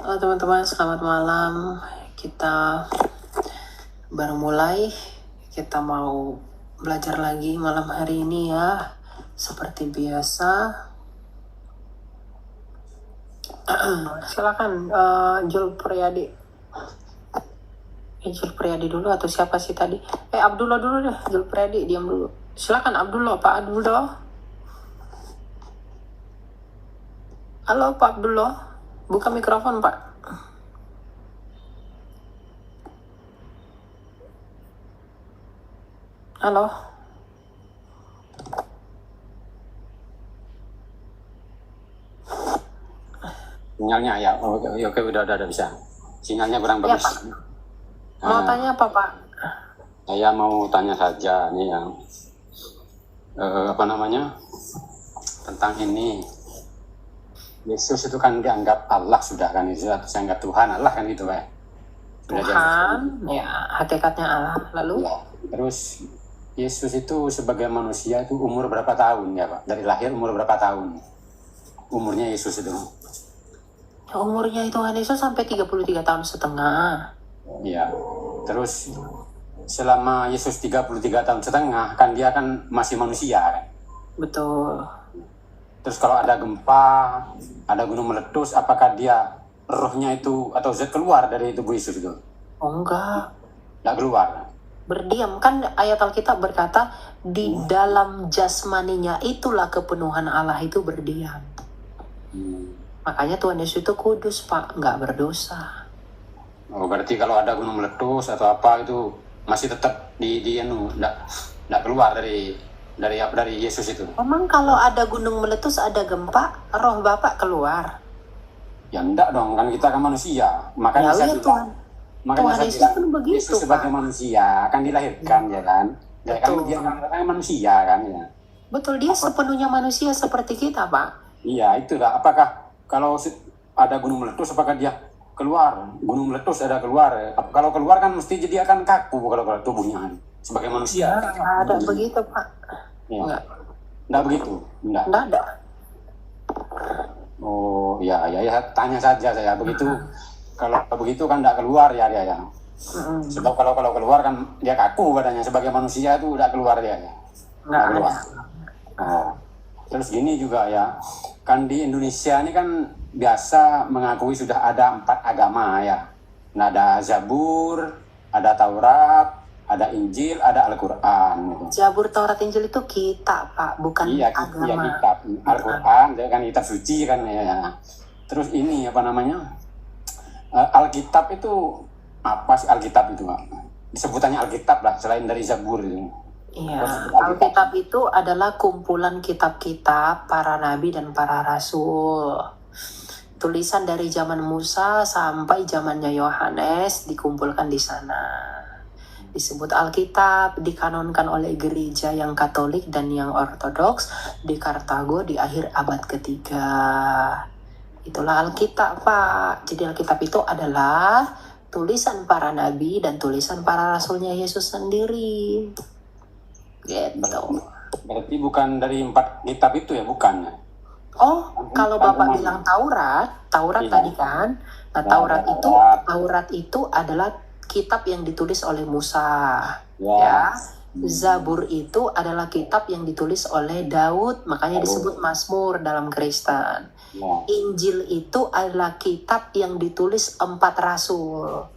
Halo teman-teman, selamat malam. Kita baru mulai. Kita mau belajar lagi malam hari ini ya. Seperti biasa. Silakan Jul Priyadi. Jul Priyadi dulu atau siapa sih tadi? Abdullah dulu deh. Jul Priyadi diam dulu. Silakan Abdullah, Pak Abdullah. Halo Pak Abdullah. Buka mikrofon Pak. Halo. Sinyalnya ya, oke, udah bisa. Sinyalnya kurang bagus. Ya, Pak. Mau tanya apa Pak? Saya mau tanya saja nih yang tentang ini. Yesus itu kan dianggap Allah sudah kan, itu dianggap Tuhan Allah kan gitu Pak. Tuhan, ya hakikatnya Allah. Lalu? Ya, terus Yesus itu sebagai manusia itu umur berapa tahun ya Pak? Dari lahir umur berapa tahun? Umurnya Yesus itu? Umurnya Tuhan Yesus sampai 33 tahun setengah. Iya. Terus selama Yesus 33 tahun setengah kan dia kan masih manusia kan? Betul. Terus kalau ada gempa, ada gunung meletus, apakah dia rohnya itu atau zat keluar dari tubuh Yesus itu? Oh enggak. Nggak keluar. Berdiam, kan ayat Alkitab berkata di dalam jasmaninya itulah kepenuhan Allah itu berdiam. Makanya Tuhan Yesus itu kudus Pak, nggak berdosa. Oh, berarti kalau ada gunung meletus atau apa itu masih tetap nggak keluar dari Yesus itu. Memang kalau ada gunung meletus, ada gempa, roh Bapak keluar. Ya enggak dong, kan kita kan manusia. Makanya saya bilang, Tuhan Yesus kan begitu, Yesus sebagai manusia akan dilahirkan ya kan. Ya kan dia kan manusia kan ya. Betul, dia sepenuhnya manusia seperti kita Pak. Iya, itulah. Apakah kalau ada gunung meletus, apakah dia keluar? Gunung meletus ada keluar. Kalau keluar kan mesti jadi akan kaku kalau tubuhnya sebagai manusia. Nggak ada begitu Pak. Ya. Nggak begitu? Nggak ada. Oh, ya, tanya saja saya. Begitu, kalau begitu kan nggak keluar ya. Sebab kalau keluar kan dia kaku badannya. Sebagai manusia itu udah keluar dia. Nggak keluar. Oh. Terus gini juga ya, kan di Indonesia ini kan biasa mengakui sudah ada 4 agama ya. Nah, ada Zabur, ada Taurat, ada Injil, ada Al-Quran. Gitu. Zabur, Taurat, Injil itu kitab Pak, bukan agama. Iya, kitab. Al-Quran, kan kitab suci kan ya. Terus ini Alkitab itu apa sih Alkitab itu Pak? Disebutannya Alkitab lah, selain dari Zabur itu. Iya, Alkitab itu adalah kumpulan kitab-kitab para nabi dan para rasul. Tulisan dari zaman Musa sampai zamannya Yohanes dikumpulkan di sana. Disebut Alkitab, dikanonkan oleh gereja yang Katolik dan yang Ortodoks di Kartago di akhir abad ketiga. Itulah Alkitab Pak. Jadi Alkitab itu adalah tulisan para nabi dan tulisan para rasulnya Yesus sendiri. Gitu. Berarti bukan dari 4 kitab itu ya, bukan? Oh, kalau Bapak bilang Taurat iya. Tadi kan. Nah, Taurat itu adalah kitab yang ditulis oleh Musa. Ya. Zabur itu adalah kitab yang ditulis oleh Daud, makanya disebut Mazmur dalam Kristen. Injil itu adalah kitab yang ditulis 4 rasul,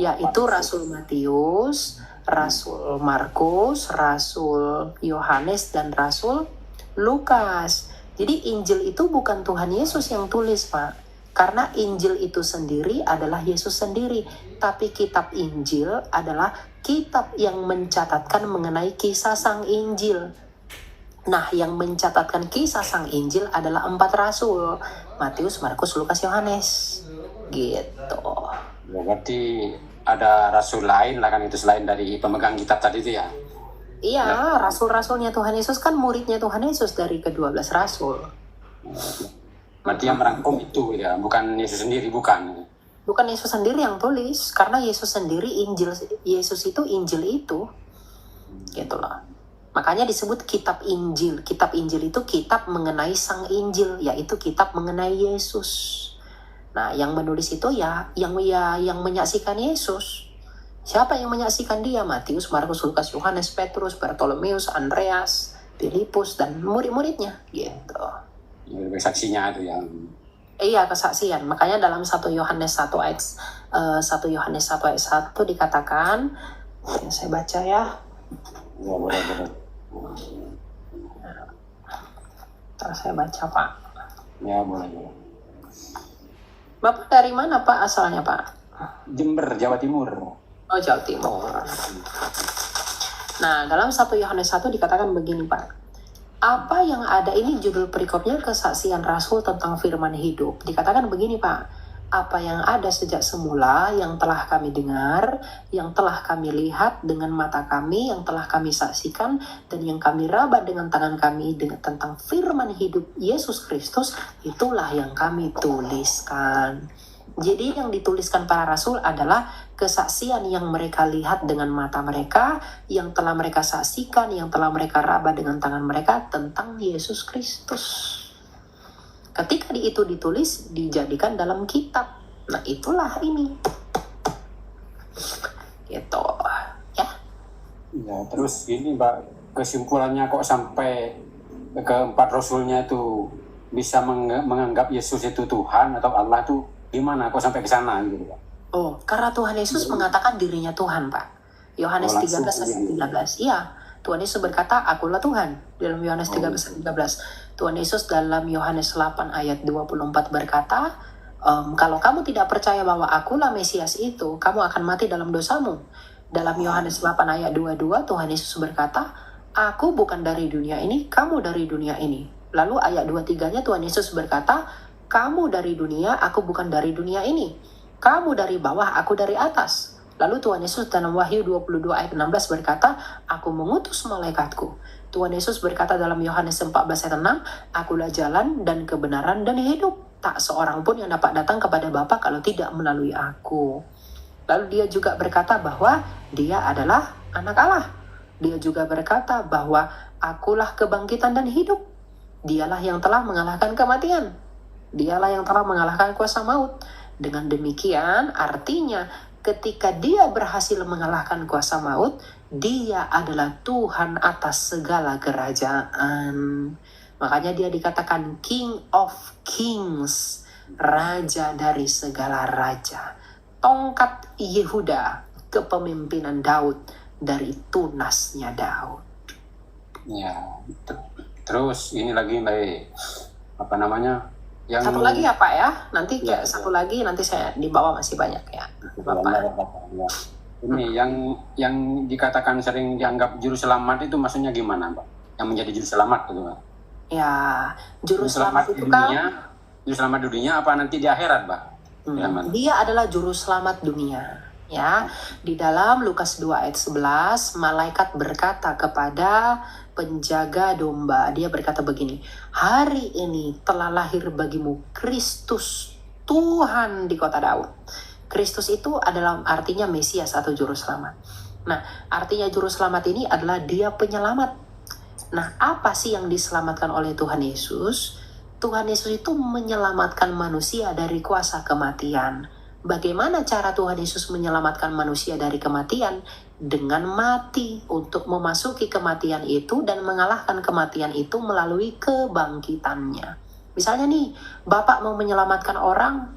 yaitu Rasul Matius, Rasul Markus, Rasul Yohanes, dan Rasul Lukas. Jadi Injil itu bukan Tuhan Yesus yang tulis Pak, karena Injil itu sendiri adalah Yesus sendiri. Tapi kitab Injil adalah kitab yang mencatatkan mengenai kisah Sang Injil. Nah, yang mencatatkan kisah Sang Injil adalah 4 rasul, Matius, Markus, Lukas, Yohanes. Gitu. Berarti ada rasul lain lah kan itu selain dari pemegang kitab tadi itu ya? Iya, rasul-rasulnya Tuhan Yesus kan muridnya Tuhan Yesus dari ke-12 rasul. Berarti yang merangkum itu ya, bukan Yesus sendiri, bukan? Bukan Yesus sendiri yang tulis, karena Yesus sendiri Yesus itu Injil itu. Gitu loh. Makanya disebut kitab Injil. Kitab Injil itu kitab mengenai Sang Injil, yaitu kitab mengenai Yesus. Nah, yang menulis itu yang menyaksikan Yesus. Siapa yang menyaksikan dia? Matius, Markus, Lukas, Yohanes, Petrus, Bartolomeus, Andreas, Filipus, dan murid-muridnya gitu. Saksinya itu yang Iya, kesaksian. Makanya dalam 1 Yohanes 1 ayat 1 dikatakan, saya baca ya. ya boleh. Terus saya baca, Pak. Ya boleh. Bapak dari mana, Pak, asalnya, Pak? Jember, Jawa Timur. Oh, Jawa Timur. Nah, dalam 1 Yohanes 1 dikatakan begini, Pak. Apa yang ada ini judul perikopnya kesaksian Rasul tentang firman hidup. Dikatakan begini, Pak. Apa yang ada sejak semula, yang telah kami dengar, yang telah kami lihat dengan mata kami, yang telah kami saksikan, dan yang kami raba dengan tangan kami tentang firman hidup Yesus Kristus, itulah yang kami tuliskan. Jadi yang dituliskan para rasul adalah kesaksian yang mereka lihat dengan mata mereka, yang telah mereka saksikan, yang telah mereka raba dengan tangan mereka tentang Yesus Kristus. Ketika itu ditulis, dijadikan dalam kitab. Nah, itulah ini. Gitu. Ya. Ya, terus ini Mbak, kesimpulannya kok sampai keempat rasulnya itu bisa menganggap Yesus itu Tuhan atau Allah itu gimana? Kok sampai ke sana gitu, Pak? Oh, karena Tuhan Yesus mengatakan dirinya Tuhan, Pak. Yohanes 13 ayat 13. Iya, Tuhan Yesus berkata, akulah Tuhan. Dalam Yohanes 13 ayat 13. Tuhan Yesus dalam Yohanes 8 ayat 24 berkata, kalau kamu tidak percaya bahwa akulah Mesias itu, kamu akan mati dalam dosamu. Dalam Yohanes 8 ayat 22, Tuhan Yesus berkata, aku bukan dari dunia ini, kamu dari dunia ini. Lalu ayat 23-nya Tuhan Yesus berkata, kamu dari dunia, aku bukan dari dunia ini. Kamu dari bawah, aku dari atas. Lalu Tuhan Yesus dalam Wahyu 22 ayat 16 berkata, aku mengutus malaikatku. Tuhan Yesus berkata dalam Yohanes 14 ayat 6, akulah jalan dan kebenaran dan hidup. Tak seorang pun yang dapat datang kepada Bapa kalau tidak melalui aku. Lalu dia juga berkata bahwa dia adalah anak Allah. Dia juga berkata bahwa akulah kebangkitan dan hidup. Dialah yang telah mengalahkan kematian. Dialah yang telah mengalahkan kuasa maut. Dengan demikian, artinya ketika dia berhasil mengalahkan kuasa maut, dia adalah Tuhan atas segala kerajaan. Makanya dia dikatakan King of Kings, Raja dari segala raja. Tongkat Yehuda, kepemimpinan Daud, dari tunasnya Daud. Ya, terus ini lagi apa namanya? Yang satu lagi ya Pak ya, nanti ya, satu lagi nanti saya di bawah masih banyak ya Bapak. Ya. Ini yang dikatakan sering dianggap juru selamat itu maksudnya gimana Pak? Yang menjadi juru selamat gitu Pak? Ya, juru selamat itu kan juru selamat dunia apa nanti di akhirat Pak? Dia adalah juru selamat dunia. Ya, di dalam Lukas 2 ayat 11, malaikat berkata kepada penjaga domba, dia berkata begini, hari ini telah lahir bagimu Kristus Tuhan di kota Daud. Kristus itu adalah artinya Mesias atau juru selamat. Nah, artinya juru selamat ini adalah dia penyelamat. Nah, apa sih yang diselamatkan oleh Tuhan Yesus? Tuhan Yesus itu menyelamatkan manusia dari kuasa kematian. Bagaimana cara Tuhan Yesus menyelamatkan manusia dari kematian? Dengan mati untuk memasuki kematian itu dan mengalahkan kematian itu melalui kebangkitannya. Misalnya nih, Bapak mau menyelamatkan orang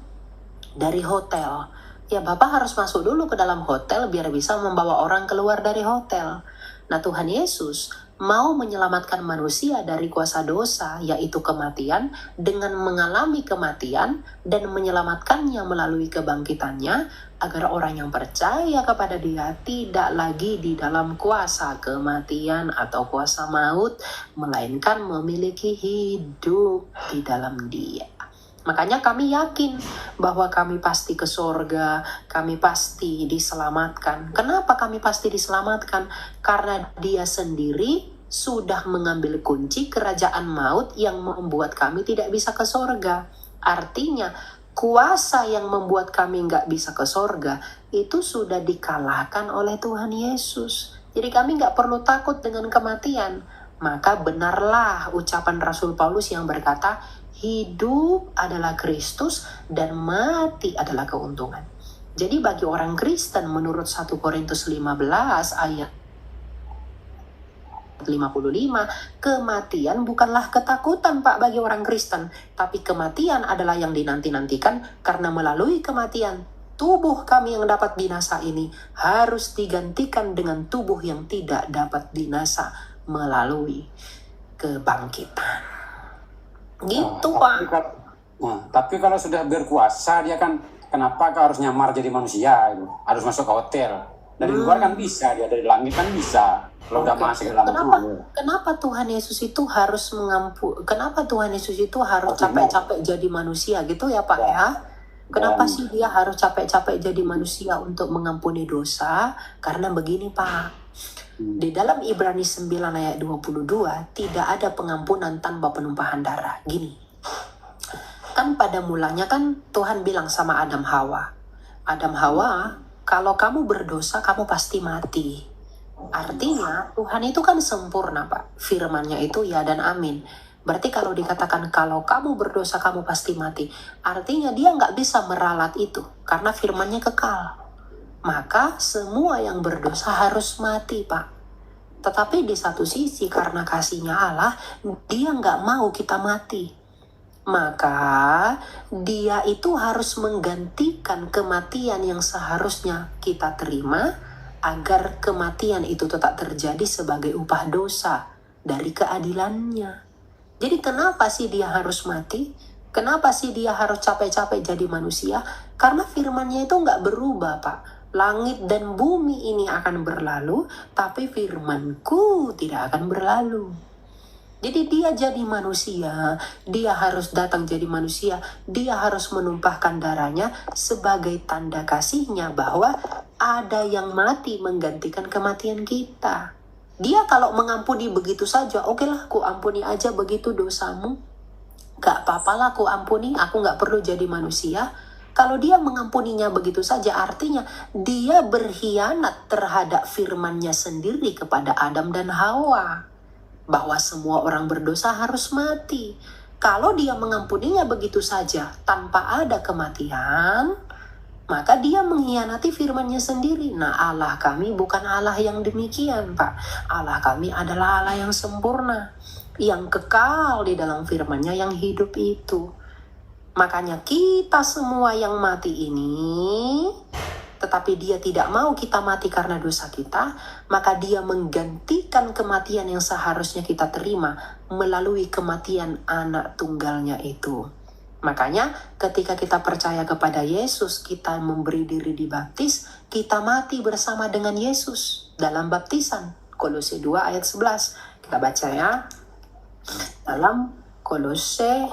dari hotel. Ya Bapak harus masuk dulu ke dalam hotel biar bisa membawa orang keluar dari hotel. Nah Tuhan Yesus mau menyelamatkan manusia dari kuasa dosa, yaitu kematian, dengan mengalami kematian dan menyelamatkannya melalui kebangkitannya, agar orang yang percaya kepada dia tidak lagi di dalam kuasa kematian atau kuasa maut, melainkan memiliki hidup di dalam dia. Makanya kami yakin bahwa kami pasti ke sorga, kami pasti diselamatkan. Kenapa kami pasti diselamatkan? Karena dia sendiri sudah mengambil kunci kerajaan maut yang membuat kami tidak bisa ke sorga. Artinya, kuasa yang membuat kami nggak bisa ke sorga, itu sudah dikalahkan oleh Tuhan Yesus. Jadi kami nggak perlu takut dengan kematian. Maka benarlah ucapan Rasul Paulus yang berkata, Hidup adalah Kristus dan mati adalah keuntungan. Jadi bagi orang Kristen menurut 1 Korintus 15 ayat 55, kematian bukanlah ketakutan Pak bagi orang Kristen, tapi kematian adalah yang dinanti-nantikan, karena melalui kematian tubuh kami yang dapat binasa ini harus digantikan dengan tubuh yang tidak dapat binasa melalui kebangkitan. Gitu Pak. Tapi kalau sudah berkuasa dia kan, kenapa kau harus nyamar jadi manusia itu? Harus masuk ke hotel. Dari luar kan bisa, dia dari langit kan bisa. Kalau udah masuk ke dalam kenapa Tuhan Yesus itu harus kenapa Tuhan Yesus itu harus capek-capek jadi manusia gitu ya Pak ya? Kenapa sih dia harus capek-capek jadi manusia untuk mengampuni dosa? Karena begini Pak, di dalam Ibrani 9 ayat 22 tidak ada pengampunan tanpa penumpahan darah. Gini, kan pada mulanya kan Tuhan bilang sama Adam Hawa, kalau kamu berdosa kamu pasti mati. Artinya Tuhan itu kan sempurna Pak, firman-Nya itu ya dan amin. Berarti kalau dikatakan kalau kamu berdosa kamu pasti mati, artinya dia nggak bisa meralat itu karena firman-Nya kekal. Maka semua yang berdosa harus mati Pak. Tetapi di satu sisi karena kasih-Nya Allah, dia nggak mau kita mati. Maka dia itu harus menggantikan kematian yang seharusnya kita terima, agar kematian itu tetap terjadi sebagai upah dosa dari keadilan-Nya. Jadi kenapa sih dia harus mati? Kenapa sih dia harus capek-capek jadi manusia? Karena firman-Nya itu nggak berubah Pak. Langit dan bumi ini akan berlalu, tapi firman-Ku tidak akan berlalu. Jadi dia jadi manusia, dia harus datang jadi manusia, dia harus menumpahkan darahnya sebagai tanda kasih-Nya bahwa ada yang mati menggantikan kematian kita. Dia kalau mengampuni begitu saja, oke lah, ku ampuni aja begitu dosamu. Gak apa-apa lah, ku ampuni, aku gak perlu jadi manusia. Kalau dia mengampuninya begitu saja, artinya dia berkhianat terhadap firman-Nya sendiri kepada Adam dan Hawa, bahwa semua orang berdosa harus mati. Kalau dia mengampuninya begitu saja tanpa ada kematian, maka dia mengkhianati firman-Nya sendiri. Nah, Allah kami bukan Allah yang demikian Pak. Allah kami adalah Allah yang sempurna, yang kekal di dalam firman-Nya yang hidup itu. Makanya kita semua yang mati ini, tetapi dia tidak mau kita mati karena dosa kita, maka dia menggantikan kematian yang seharusnya kita terima melalui kematian anak tunggalnya itu. Makanya ketika kita percaya kepada Yesus, kita memberi diri dibaptis, kita mati bersama dengan Yesus dalam baptisan. Kolose 2 ayat 11. Kita baca ya. Dalam Kolose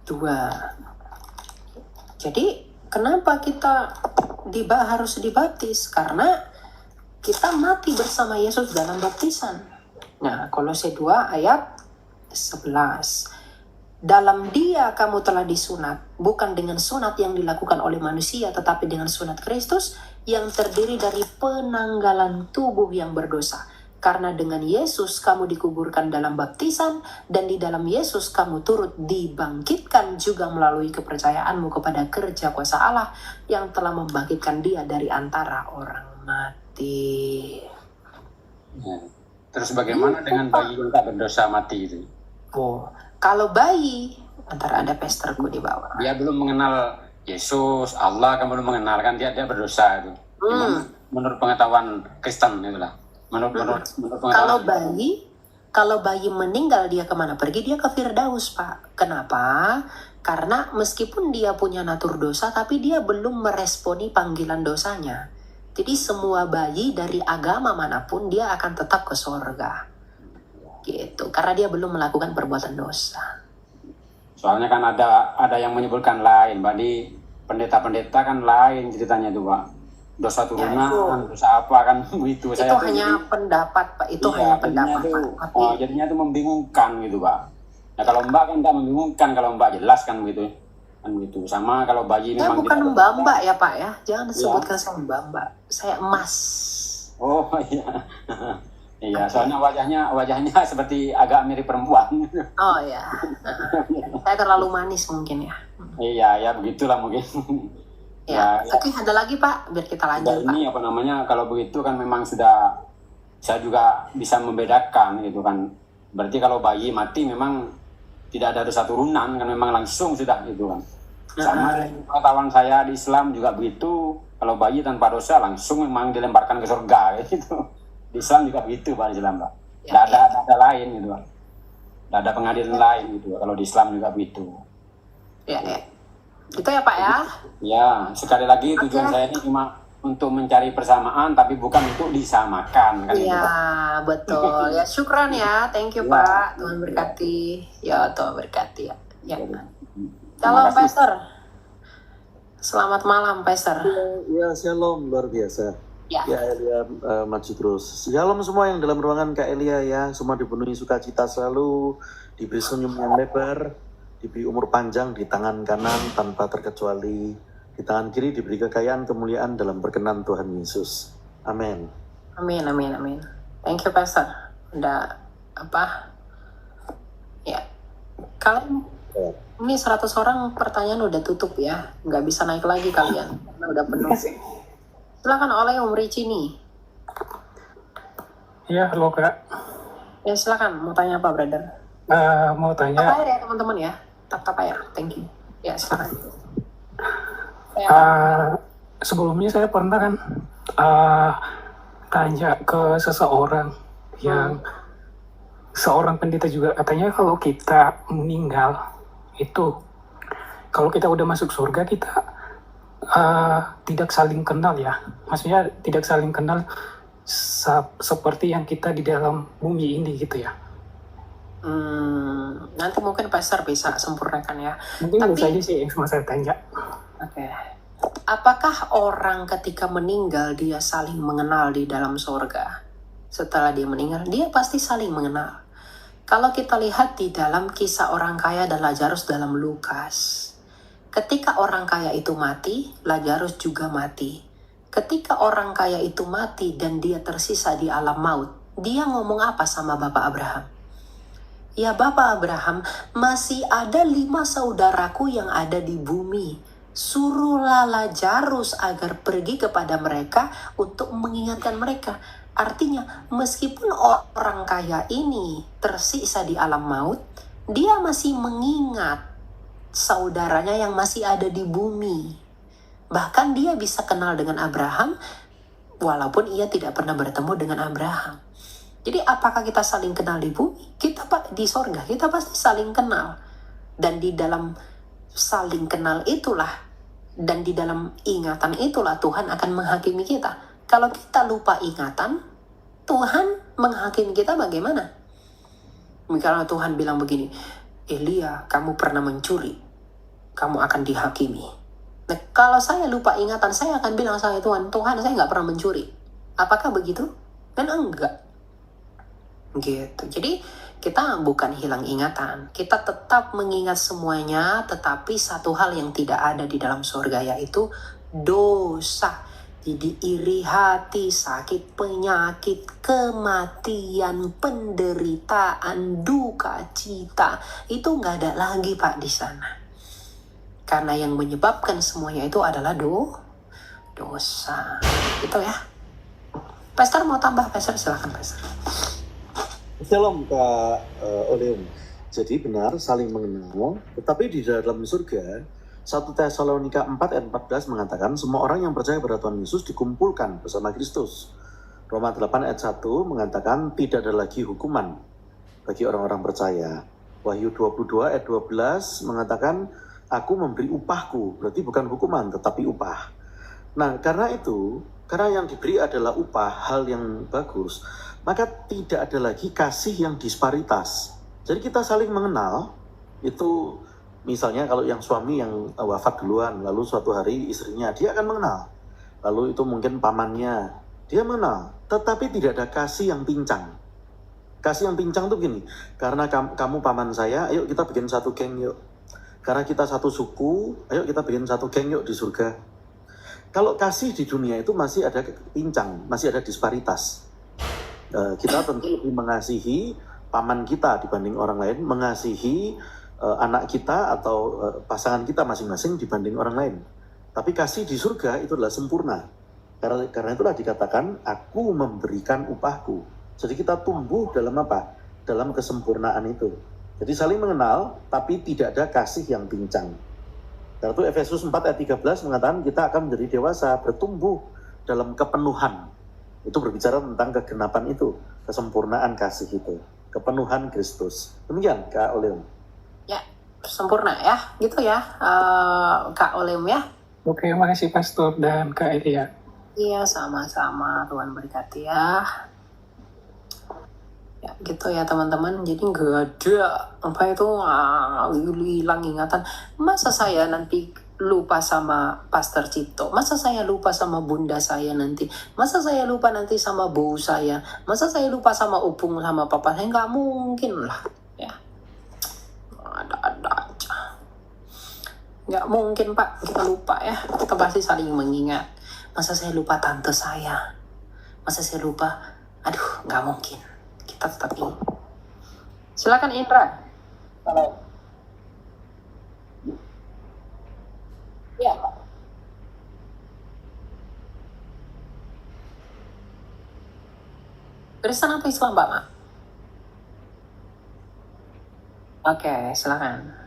2. Jadi kenapa kita harus dibaptis? Karena kita mati bersama Yesus dalam baptisan. Nah, Kolose 2 ayat 11. Dalam Dia kamu telah disunat, bukan dengan sunat yang dilakukan oleh manusia, tetapi dengan sunat Kristus yang terdiri dari penanggalan tubuh yang berdosa. Karena dengan Yesus kamu dikuburkan dalam baptisan, dan di dalam Yesus kamu turut dibangkitkan juga melalui kepercayaanmu kepada kerja kuasa Allah yang telah membangkitkan Dia dari antara orang mati. Terus bagaimana dengan bayi yang tak berdosa mati itu? Oh, kalau bayi, antara ada pesterku di bawah. Dia belum mengenal Yesus, Allah kan belum mengenal, kan dia berdosa itu. Menurut pengetahuan Kristen itulah. Menurut kalau bayi meninggal, dia kemana pergi? Dia ke Firdaus Pak. Kenapa? Karena meskipun dia punya natur dosa, tapi dia belum meresponi panggilan dosanya. Jadi semua bayi dari agama manapun dia akan tetap ke surga. Gitu. Karena dia belum melakukan perbuatan dosa. Soalnya kan ada yang menyebutkan lain, Mbak, di pendeta-pendeta kan lain ceritanya tuh Pak. Dosa turunan, ya, dosa apa kan itu. Itu hanya pendapat Pak, itu hanya pendapat Pak. Jadinya itu membingungkan gitu Pak. Nah kalau Mbak kan tidak membingungkan, kalau Mbak jelas kan gitu. Kan gitu. Sama kalau bayi memang bukan Mbak ya Pak ya. Jangan disebutkan saya Mbak. Saya Emas. Oh iya. Iya, soalnya wajahnya seperti agak mirip perempuan. Oh ya, saya terlalu manis mungkin ya. Iya, ya begitulah mungkin. Ya, oke, ada lagi Pak, biar kita lanjut Pak. Ini apa namanya, kalau begitu kan memang sudah, saya juga bisa membedakan gitu kan. Berarti kalau bayi mati memang tidak ada dosa turunan, kan memang langsung sudah gitu kan. Sama pengetahuan saya di Islam juga begitu, kalau bayi tanpa dosa langsung memang dilemparkan ke surga gitu. Di Islam juga begitu Pak, di Islam Pak. Tidak ada lain gitu Pak. Tidak ada pengadilan lain gitu. Kalau di Islam juga begitu. Ya. Itu ya Pak ya. Ya, sekali lagi tujuan saya ini cuma untuk mencari persamaan, tapi bukan untuk disamakan kan. Iya, betul. Ya, syukran ya. Thank you Pak. Tuhan berkati. Ya, Tuhan berkati ya. Shalom Pastor. Selamat malam Pastor. Ya, shalom, luar biasa. Ya, Elia maju terus. Shalom semua yang dalam ruangan Kak Elia ya, semua dipenuhi sukacita selalu, diberi senyum yang lebar, diberi umur panjang di tangan kanan tanpa terkecuali, di tangan kiri diberi kekayaan kemuliaan dalam berkenan Tuhan Yesus. Amin. Amin. Thank you Pastor. Udah ya. Kalian ini 100 orang pertanyaan udah tutup ya, nggak bisa naik lagi kalian karena udah penuh. Silakan oleh Om Ricci nih. Ya, halo Kak. Ya silakan, mau tanya apa brother? Mau tanya. Tap air ya teman-teman ya, tap air, thank you. Ya silakan. Sebelumnya saya pernah kan tanya ke seseorang yang seorang pendeta juga, katanya kalau kita meninggal itu, kalau kita udah masuk surga kita tidak saling kenal ya, maksudnya tidak saling kenal seperti yang kita di dalam bumi ini gitu ya. Nanti mungkin Pastor bisa sempurnakan ya. Mungkin itu saja sih yang mau saya tanya. Oke. Apakah orang ketika meninggal dia saling mengenal di dalam surga? Setelah dia meninggal, dia pasti saling mengenal. Kalau kita lihat di dalam kisah orang kaya dan Lazarus dalam Lukas, ketika orang kaya itu mati, Lazarus juga mati. Ketika orang kaya itu mati dan dia tersisa di alam maut, dia ngomong apa sama Bapak Abraham? Ya Bapak Abraham, masih ada 5 saudaraku yang ada di bumi. Suruhlah Lazarus agar pergi kepada mereka untuk mengingatkan mereka. Artinya, meskipun orang kaya ini tersisa di alam maut, dia masih mengingat saudaranya yang masih ada di bumi. Bahkan dia bisa kenal dengan Abraham, walaupun ia tidak pernah bertemu dengan Abraham. Jadi apakah kita saling kenal di bumi? Kita di sorga, kita pasti saling kenal. Dan di dalam saling kenal itulah, dan di dalam ingatan itulah Tuhan akan menghakimi kita. Kalau kita lupa ingatan, Tuhan menghakimi kita bagaimana? Misalnya Tuhan bilang begini, Elia, kamu pernah mencuri, kamu akan dihakimi. Nah, kalau saya lupa ingatan, saya akan bilang sama Tuhan, saya nggak pernah mencuri. Apakah begitu? Kan enggak. Gitu. Jadi kita bukan hilang ingatan, kita tetap mengingat semuanya, tetapi satu hal yang tidak ada di dalam surga yaitu dosa. Jadi iri hati, sakit penyakit, kematian, penderitaan, duka cita, itu nggak ada lagi Pak di sana. Karena yang menyebabkan semuanya itu adalah dosa. Itu ya. Pastor mau tambah, Pastor silakan Pastor. Shalom Kak Oleum. Jadi benar saling mengenal, tetapi di dalam surga 1 Tesalonika 4 ayat 14 mengatakan semua orang yang percaya pada Tuhan Yesus dikumpulkan bersama Kristus. Roma 8 ayat 1 mengatakan tidak ada lagi hukuman bagi orang-orang percaya. Wahyu 22 ayat 12 mengatakan aku memberi upahku, berarti bukan hukuman tetapi upah. Nah karena itu, karena yang diberi adalah upah, hal yang bagus, maka tidak ada lagi kasih yang disparitas. Jadi kita saling mengenal, itu misalnya kalau yang suami yang wafat duluan, lalu suatu hari istrinya, dia akan mengenal. Lalu itu mungkin pamannya, dia mengenal. Tetapi tidak ada kasih yang pincang. Kasih yang pincang tuh gini, karena kamu paman saya, ayo kita bikin satu geng yuk. Karena kita satu suku, ayo kita bikin satu geng yuk di surga. Kalau kasih di dunia itu masih ada pincang, masih ada disparitas. Kita tentu lebih mengasihi paman kita dibanding orang lain, mengasihi anak kita atau pasangan kita masing-masing dibanding orang lain. Tapi kasih di surga itu adalah sempurna. Karena itulah dikatakan, aku memberikan upahku. Jadi kita tumbuh dalam apa? Dalam kesempurnaan itu. Jadi saling mengenal, tapi tidak ada kasih yang pincang. Karena itu Efesus 4 ayat 13 mengatakan kita akan menjadi dewasa, bertumbuh dalam kepenuhan. Itu berbicara tentang kegenapan itu, kesempurnaan kasih itu, kepenuhan Kristus. Demikian Kak Olim. Ya, sempurna ya, gitu ya, Kak Olim ya. Oke, makasih Pastor dan Kak Elia. Iya, sama-sama, Tuhan berkati ya. Ya, gitu ya teman-teman. Jadi nggak ada apa itu hilang ingatan. Masa saya nanti lupa sama Pastor Cipto? Masa saya lupa sama bunda saya nanti? Masa saya lupa nanti sama bau saya? Masa saya lupa sama Upung sama papa saya? Nggak mungkin lah, ya. Ada aja. Nggak mungkin Pak, kita lupa ya. Kita pasti saling mengingat. Masa saya lupa tante saya? Masa saya lupa? Aduh, nggak mungkin. Kita tetap ini. Silakan Indra. Halo. Ya, Pak. Kristen atau Islam, Pak, Mak? Oke, silakan.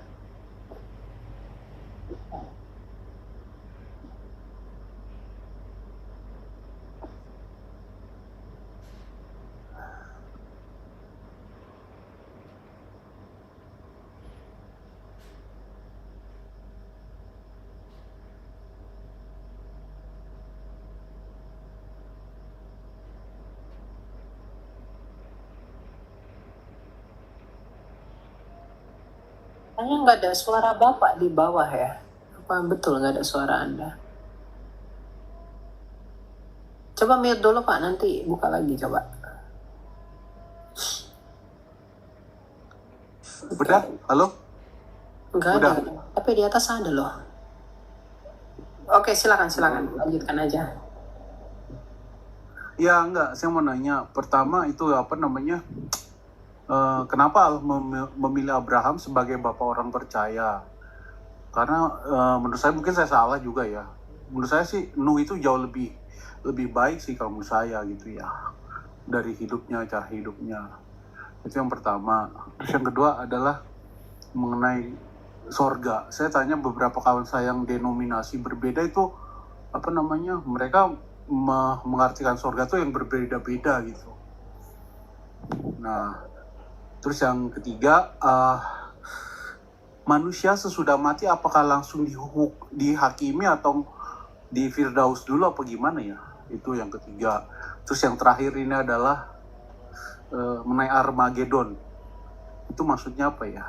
Kayaknya nggak ada suara Bapak di bawah ya. Apa betul nggak ada suara Anda? Coba mute dulu Pak, nanti buka lagi coba. Udah? Halo? Nggak ada, tapi di atas ada loh. Oke, silakan, lanjutkan aja. Ya enggak, saya mau nanya. Pertama itu apa namanya? Kenapa Allah memilih Abraham sebagai bapak orang percaya? Karena menurut saya mungkin saya salah juga ya. Menurut saya sih Nuh itu jauh lebih baik sih kalau menurut saya gitu ya. Dari hidupnya, cara hidupnya. Itu yang pertama. Terus yang kedua adalah mengenai sorga. Saya tanya beberapa kawan saya yang denominasi berbeda itu apa namanya? Mereka mengartikan sorga itu yang berbeda-beda gitu. Nah, terus yang ketiga, manusia sesudah mati apakah langsung dihakimi atau di Firdaus dulu apa gimana ya? Itu yang ketiga. Terus yang terakhir ini adalah mengenai Armageddon. Itu maksudnya apa ya?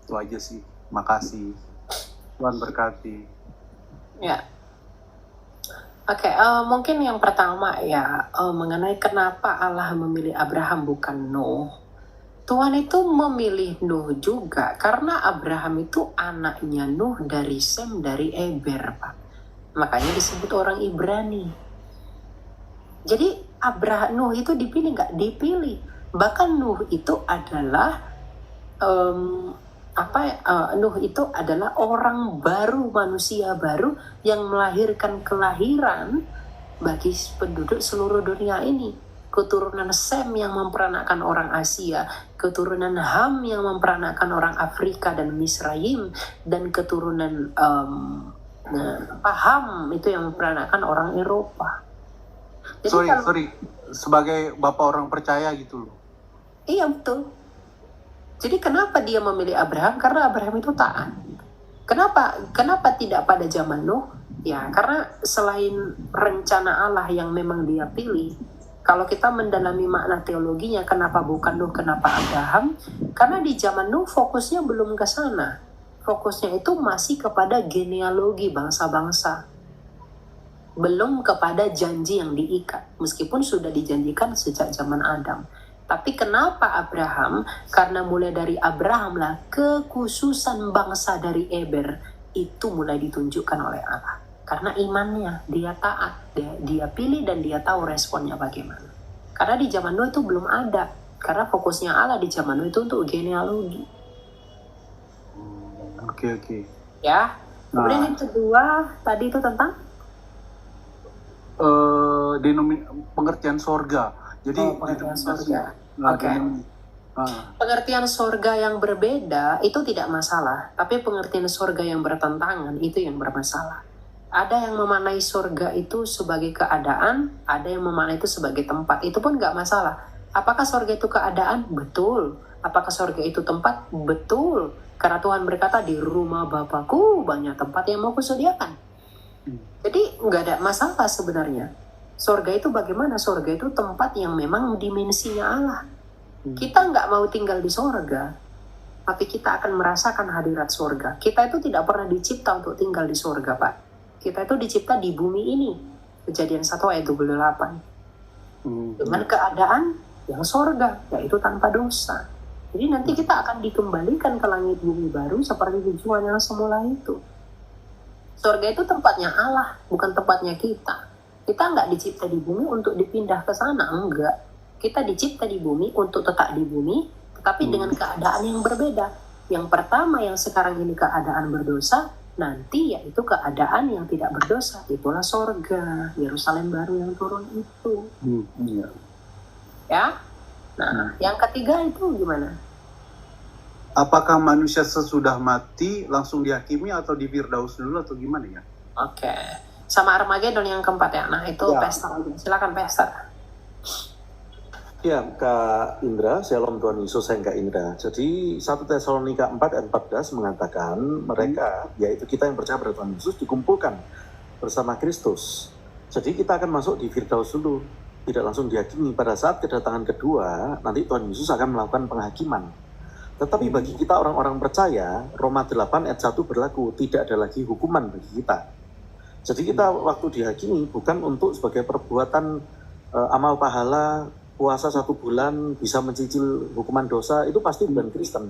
Itu aja sih. Makasih. Tuhan berkati. Ya. Oke, mungkin yang pertama ya, mengenai kenapa Allah memilih Abraham bukan Nuh. Tuhan itu memilih Nuh juga karena Abraham itu anaknya Nuh dari Sem dari Eber, Pak. Makanya disebut orang Ibrani. Jadi Nuh itu dipilih nggak? Dipilih. Bahkan Nuh itu adalah Nuh itu adalah orang baru, manusia baru yang melahirkan kelahiran bagi penduduk seluruh dunia ini. Keturunan Sem yang memperanakan orang Asia, keturunan Ham yang memperanakan orang Afrika dan Misraim, dan keturunan Ham itu yang memperanakan orang Eropa. Jadi sorry, sebagai bapak orang percaya gitu loh. Iya betul. Jadi kenapa dia memilih Abraham? Karena Abraham itu taat. Kenapa tidak pada zaman Nuh? Ya karena selain rencana Allah yang memang dia pilih, kalau kita mendalami makna teologinya, kenapa bukan Nuh, kenapa Abraham? Karena di zaman Nuh fokusnya belum ke sana. Fokusnya itu masih kepada genealogi bangsa-bangsa. Belum kepada janji yang diikat. Meskipun sudah dijanjikan sejak zaman Adam. Tapi kenapa Abraham? Karena mulai dari Abraham lah kekhususan bangsa dari Eber itu mulai ditunjukkan oleh Allah. Karena imannya, dia taat, dia pilih dan dia tahu responnya bagaimana. Karena di zaman Nuh itu belum ada. Karena fokusnya Allah di zaman Nuh itu untuk genealogi. Oke. Ya. Kemudian Nah, yang kedua tadi itu tentang pengertian sorga. Jadi pengertian denominasi. sorga. Oke. Pengertian sorga yang berbeda itu tidak masalah, tapi pengertian sorga yang bertentangan itu yang bermasalah. Ada yang memaknai sorga itu sebagai keadaan, ada yang memaknai itu sebagai tempat. Itu pun nggak masalah. Apakah sorga itu keadaan? Betul. Apakah sorga itu tempat? Betul. Karena Tuhan berkata di rumah Bapakku banyak tempat yang mau kusediakan. Jadi nggak ada masalah sebenarnya. Sorga itu bagaimana? Sorga itu tempat yang memang dimensinya Allah. Kita nggak mau tinggal di sorga, tapi kita akan merasakan hadirat sorga. Kita itu tidak pernah dicipta untuk tinggal di sorga, Pak. Kita itu dicipta di bumi ini. Kejadian 1 ayat 28. Dengan keadaan yang sorga, yaitu tanpa dosa. Jadi nanti kita akan dikembalikan ke langit bumi baru seperti tujuan yang semula itu. Sorga itu tempatnya Allah, bukan tempatnya kita. Kita nggak dicipta di bumi untuk dipindah ke sana, enggak. Kita dicipta di bumi untuk tetap di bumi, tetapi dengan keadaan yang berbeda. Yang pertama yang sekarang ini keadaan berdosa, nanti yaitu keadaan yang tidak berdosa. Itulah sorga, Yerusalem baru yang turun itu. Ya. Nah, yang ketiga itu gimana? Apakah manusia sesudah mati langsung dihakimi atau di Firdaus dulu atau gimana ya? Oke. Sama Armageddon yang keempat ya. Nah, itu Ya. Pastor. Silakan Pastor. Ya, Kak Indra, Shalom Tuhan Yesus, saya Kak Indra. Jadi 1 Tesalonika 4 ayat 14 mengatakan mereka, yaitu kita yang percaya pada Tuhan Yesus, dikumpulkan bersama Kristus. Jadi kita akan masuk di Firdaus dulu, tidak langsung dihakimi. Pada saat kedatangan kedua, nanti Tuhan Yesus akan melakukan penghakiman. Tetapi bagi kita orang-orang percaya, Roma 8 ayat 1 berlaku, tidak ada lagi hukuman bagi kita. Jadi kita waktu dihakimi bukan untuk sebagai perbuatan amal pahala, puasa 1 bulan bisa mencicil hukuman dosa, itu pasti bukan Kristen.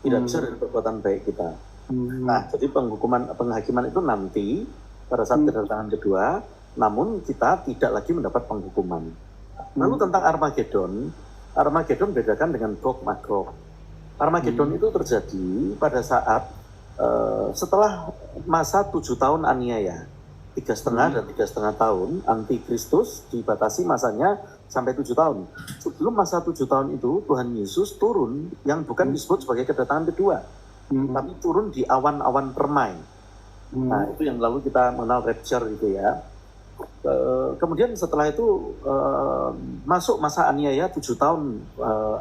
Tidak bisa dari perbuatan baik kita. Nah, jadi penghakiman itu nanti pada saat kedatangan kedua, namun kita tidak lagi mendapat penghukuman. Lalu tentang Armageddon bedakan dengan Gog Magog. Armageddon itu terjadi pada saat setelah masa 7 tahun aniaya. 3,5 dan 3,5 tahun, antikristus dibatasi masanya sampai 7 tahun. Sebelum masa 7 tahun itu, Tuhan Yesus turun yang bukan disebut sebagai kedatangan kedua, tapi turun di awan-awan permai. Nah, itu yang lalu kita mengenal rapture gitu ya. Kemudian setelah itu masuk masa aniaya 7 tahun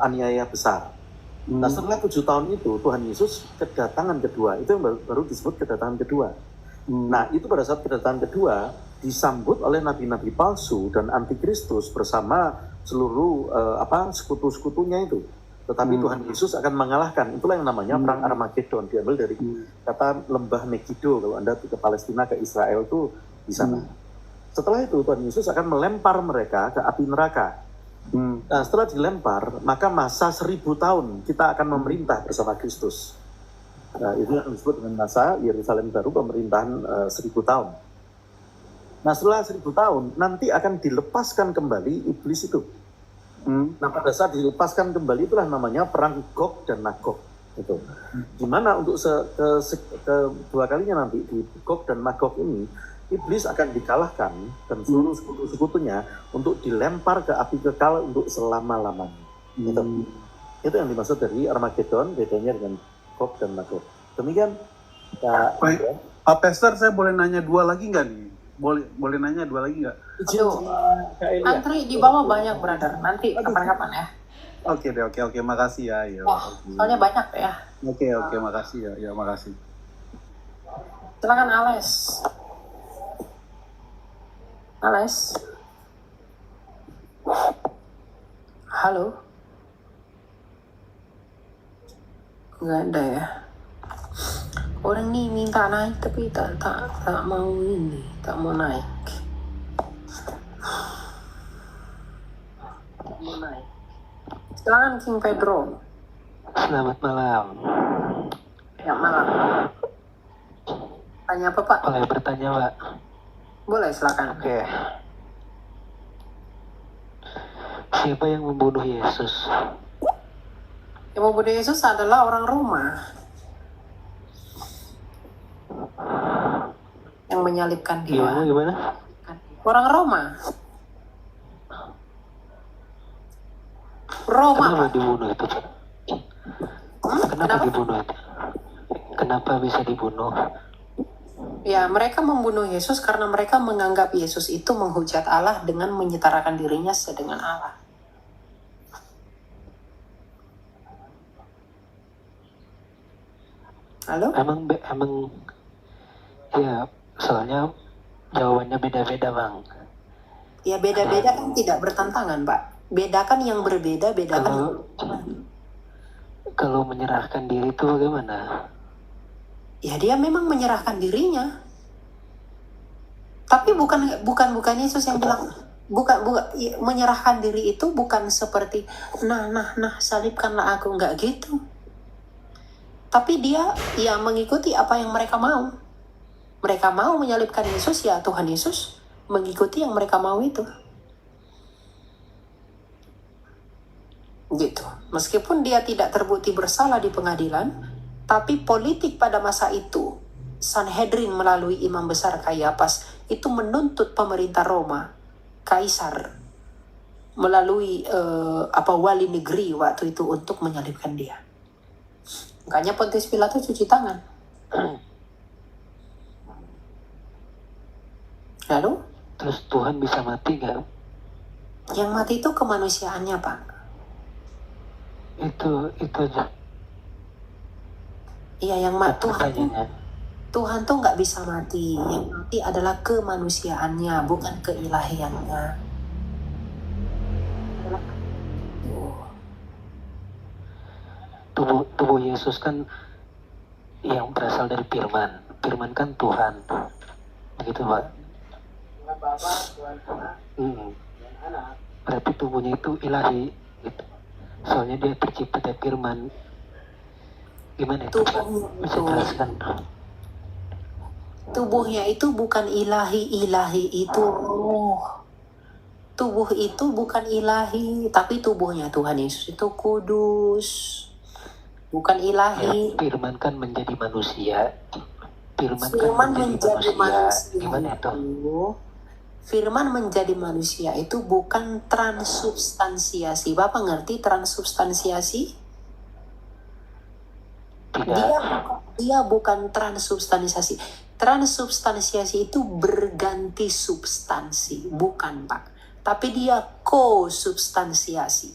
aniaya besar. Nah, setelah 7 tahun itu, Tuhan Yesus kedatangan kedua, itu yang baru disebut kedatangan kedua. Nah, itu pada saat kedatangan kedua disambut oleh nabi-nabi palsu dan antikristus bersama seluruh sekutu-sekutunya itu. Tetapi Tuhan Yesus akan mengalahkan. Itulah yang namanya perang Armageddon, diambil dari kata lembah Megiddo. Kalau Anda ke Palestina, ke Israel itu di sana. Setelah itu Tuhan Yesus akan melempar mereka ke api neraka. Nah, setelah dilempar, maka masa 1000 tahun kita akan memerintah bersama Kristus. Nah, itu yang disebut dengan masa Yerusalem baru, pemerintahan 1000 tahun. Nah, setelah 1000 tahun, nanti akan dilepaskan kembali iblis itu. Nah, pada saat dilepaskan kembali, itulah namanya perang Gog dan Magog. Itu. Dimana untuk kedua kalinya nanti, di Gog dan Magog ini, iblis akan dikalahkan, dan seluruh sekutu-sekutunya untuk dilempar ke api kekal untuk selama-lamanya. Itu yang dimaksud dari Armageddon, bedanya dengan Gog dan Magog. Demikian, Kak. Baik. Pak Pastor, saya boleh nanya 2 lagi nggak nih? Boleh nanya 2 lagi nggak? Aduh, antri di bawah banyak, brother. Nanti kapan-kapan ya. Oke deh, oke, makasih ya. Soalnya banyak ya. Oke, makasih ya, makasih. Silakan Ales. Halo. Nggak ada ya. Orang nih minta naik tapi tak mau ini, tak mau naik. Silakan King Pedro. Selamat malam. Ya malam. Tanya apa Pak? Boleh bertanya, Pak? Boleh silakan. Oke. Siapa yang membunuh Yesus? Yang membunuh Yesus adalah orang Roma yang menyalibkan dia. Gimana? Orang Roma. Roma, Kenapa Pak. dibunuh itu, Pak? Kenapa dibunuh itu? Kenapa bisa dibunuh? Ya, mereka membunuh Yesus karena mereka menganggap Yesus itu menghujat Allah dengan menyetarakan dirinya sedengan Allah. Halo? Emang ya, soalnya jawabannya beda-beda, Bang. Ya beda-beda kan tidak bertentangan, Pak. Bedakan yang berbeda, bedakan yang Kalau menyerahkan diri itu bagaimana? ya dia memang menyerahkan dirinya. Tapi bukan Yesus yang bilang bukan menyerahkan diri itu bukan seperti nah salibkanlah aku, enggak gitu. Tapi dia ya mengikuti apa yang mereka mau. Mereka mau menyalibkan Yesus, ya Tuhan Yesus mengikuti yang mereka mau itu. Gitu. Meskipun dia tidak terbukti bersalah di pengadilan, tapi politik pada masa itu, Sanhedrin melalui imam besar Kayafas itu menuntut pemerintah Roma, Kaisar, melalui wali negeri waktu itu untuk menyalibkan dia. Makanya Pontius Pilatus cuci tangan. Lalu? Terus Tuhan bisa mati nggak? Yang mati itu kemanusiaannya, Pak. Itu aja. Iya, yang mati Tuhan tuh nggak bisa mati. Yang mati adalah kemanusiaannya, bukan keilahiannya. Tubuh Yesus kan yang berasal dari Firman. Firman kan Tuhan. Begitu, Pak. Berarti tubuhnya itu ilahi gitu. Soalnya dia tercipta dari Firman. Gimana itu? Bisa jelaskan? Tubuhnya itu bukan ilahi itu roh. Tubuh itu bukan ilahi, tapi tubuhnya Tuhan Yesus itu kudus, bukan ilahi. Ya, Firman kan menjadi manusia. Firman menjadi manusia. Gimana itu? Firman menjadi manusia itu bukan transubstansiasi. Bapak ngerti transubstansiasi? Tidak. Dia bukan transubstansiasi. Transubstansiasi itu berganti substansi, bukan, Pak. Tapi dia kosubstansiasi.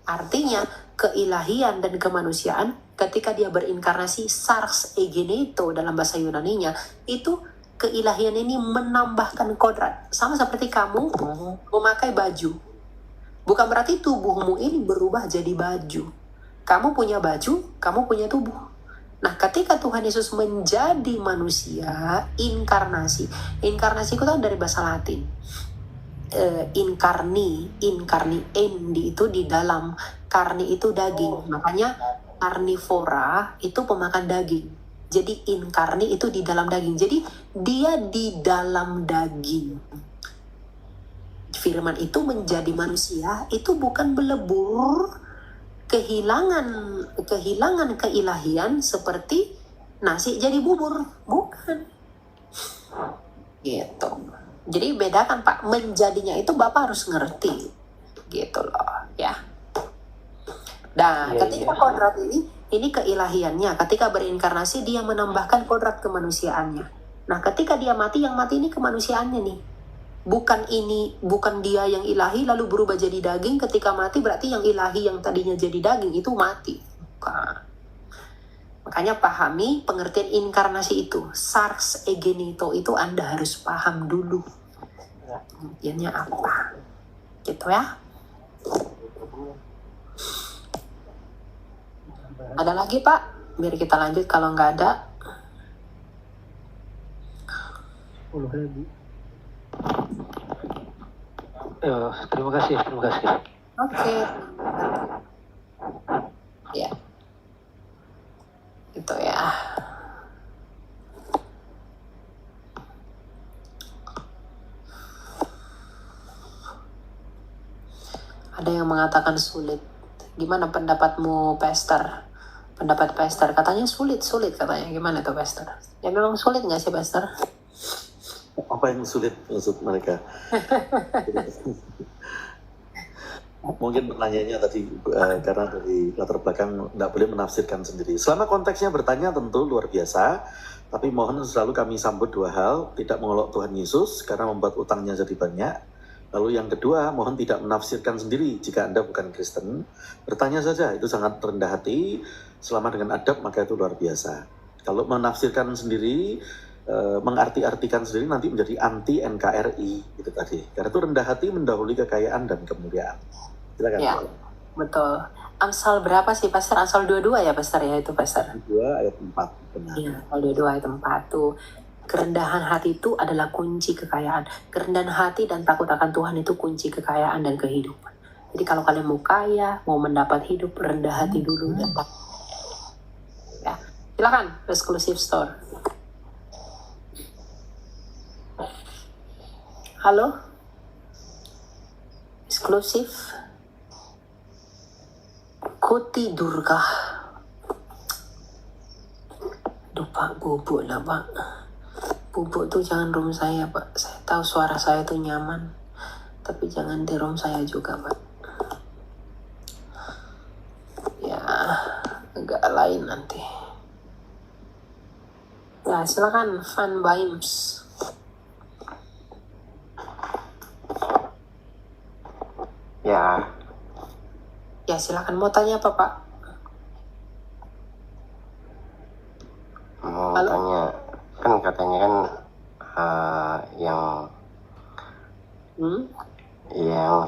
Artinya keilahian dan kemanusiaan ketika dia berinkarnasi, sars egeneto dalam bahasa Yunaninya, itu keilahian ini menambahkan kodrat. Sama seperti kamu memakai baju. Bukan berarti tubuhmu ini berubah jadi baju. Kamu punya baju, kamu punya tubuh. Nah, ketika Tuhan Yesus menjadi manusia, inkarnasi itu kan dari bahasa Latin. Inkarni, endi itu di dalam, karni itu daging. Makanya karnivora itu pemakan daging. Jadi inkarni itu di dalam daging. Jadi dia di dalam daging. Firman itu menjadi manusia, itu bukan belebur, kehilangan keilahian seperti nasi jadi bubur, bukan. Gitu. Jadi bedakan, Pak, menjadinya itu Bapak harus ngerti. Gitu loh, ya. Nah, ketika kodrat ini keilahiannya, ketika berinkarnasi dia menambahkan kodrat kemanusiaannya. Nah, ketika dia mati, yang mati ini kemanusiaannya nih. Bukan dia yang ilahi lalu berubah jadi daging, ketika mati berarti yang ilahi yang tadinya jadi daging itu mati. Bukan. Makanya pahami pengertian inkarnasi itu. Sars egenito itu Anda harus paham dulu. Pengertiannya apa. Gitu ya. Ada lagi, Pak? Biar kita lanjut kalau nggak ada. Terima kasih. Oke. Ya. Itu ya. Ada yang mengatakan sulit. Gimana pendapatmu, Pastor? Pendapat Pastor katanya sulit katanya. Gimana tuh, Pastor? Ya memang sulit nggak sih, Pastor? Apa yang sulit maksud mereka? Mungkin pertanyaannya tadi karena dari latar belakang nggak boleh menafsirkan sendiri. Selama konteksnya bertanya tentu luar biasa, tapi mohon selalu kami sambut dua hal, tidak mengolok Tuhan Yesus karena membuat utangnya jadi banyak. Lalu yang kedua, mohon tidak menafsirkan sendiri jika Anda bukan Kristen. Bertanya saja, itu sangat rendah hati, selama dengan adab maka itu luar biasa. Kalau menafsirkan sendiri, mengarti-artikan sendiri nanti menjadi anti NKRI itu tadi. Karena itu rendah hati mendahului kekayaan dan kemuliaan. Silakan. Ya, betul. Amsal berapa sih, Pastor? Amsal 22 ya, Pastor ya, itu Pastor. 2 ayat 4. Benar. Iya, Amsal 22 ayat 4 tuh. Kerendahan hati itu adalah kunci kekayaan. Kerendahan hati dan takut akan Tuhan itu kunci kekayaan dan kehidupan. Jadi kalau kalian mau kaya, mau mendapat hidup, rendah hati dulu dan ya. Silakan, Exclusive Store. Halo? Eksklusif? Koti Durga. Aduh Pak, bubuk lah Pak. Bubuk tuh jangan room saya Pak. Saya tahu suara saya tuh nyaman. Tapi jangan di room saya juga Pak. Ya, agak lain nanti. Ya, silakan Van Bimes. Ya, silakan. Mau tanya apa, Pak? Mau Halo? tanya, kan katanya kan yang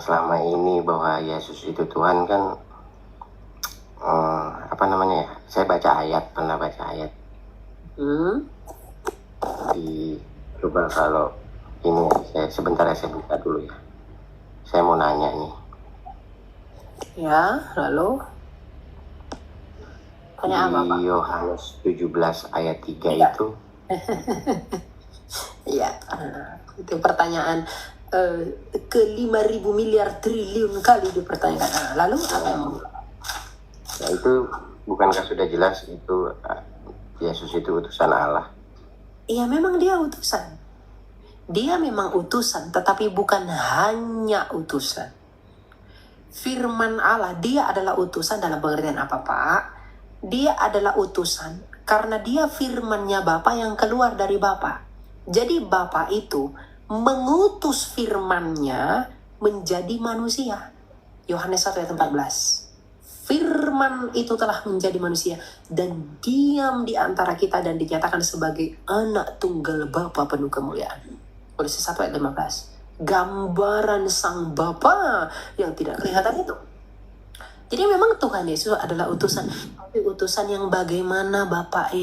selama ini bahwa Yesus itu Tuhan kan, apa namanya ya? Saya pernah baca ayat. Coba kalau ini saya buka dulu ya. Saya mau nanya nih. Ya, lalu? Tanya apa, Pak? Di Yohanes 17 ayat 3 Ya. itu. Iya, itu pertanyaan ke 5.000 miliar triliun kali dipertanyakan. Lalu apa yang mau? Nah, itu bukankah sudah jelas itu Yesus itu utusan Allah? Iya, memang dia utusan. Dia memang utusan, tetapi bukan hanya utusan. Firman Allah, dia adalah utusan dalam pengertian apa, Pak? Dia adalah utusan karena dia firmannya Bapa yang keluar dari Bapa. Jadi Bapa itu mengutus firmannya menjadi manusia. Yohanes 1 ayat 14. Firman itu telah menjadi manusia dan diam di antara kita dan dinyatakan sebagai anak tunggal Bapa penuh kemuliaan. Kolose 1 ayat 15. Gambaran sang Bapa yang tidak kelihatan itu. Jadi memang Tuhan Yesus adalah utusan. Tapi utusan yang bagaimana Bapak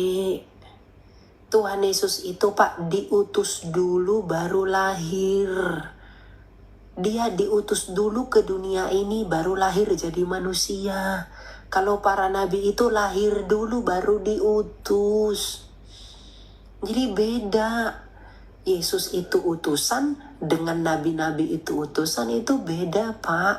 Tuhan Yesus itu Pak diutus dulu baru lahir. Dia diutus dulu ke dunia ini baru lahir jadi manusia. Kalau para nabi itu lahir dulu baru diutus. Jadi beda. Yesus itu utusan dengan nabi-nabi itu utusan itu beda Pak.